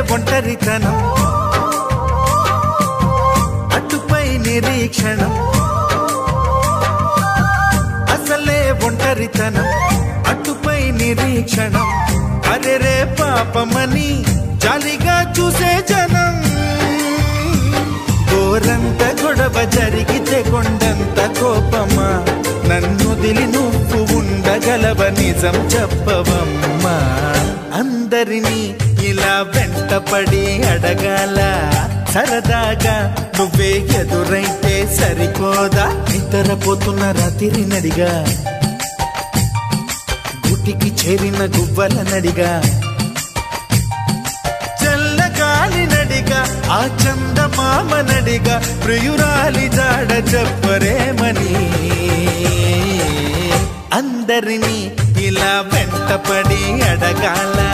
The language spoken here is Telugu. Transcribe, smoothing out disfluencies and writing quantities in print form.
ఒంటరితనం అటుపై నిరీక్షణం అసలే ఒంటరితనం అటుపై నిరీక్షణం అరెరే పాపమని జాలిగా చూసే జనం గోరంత గొడవ జరిగితే కొండంత కోపమా నన్నుదిలి నువ్వు ఉండగలవ నిజం చెప్పవమ్మా అందరినీ ఇలా వెంటపడి అడగాల సరదాగా నువ్వే ఎదురైతే సరిపోదా నిద్రపోతున్న రాత్రి నడిగా గుటికి చేరిన గువ్వల నడిగా చల్లగాలి నడిగా ఆ చందమామ నడిగా ప్రియురాలి జాడ చెప్పరేమని అందరినీ ఇలా వెంటపడి అడగాల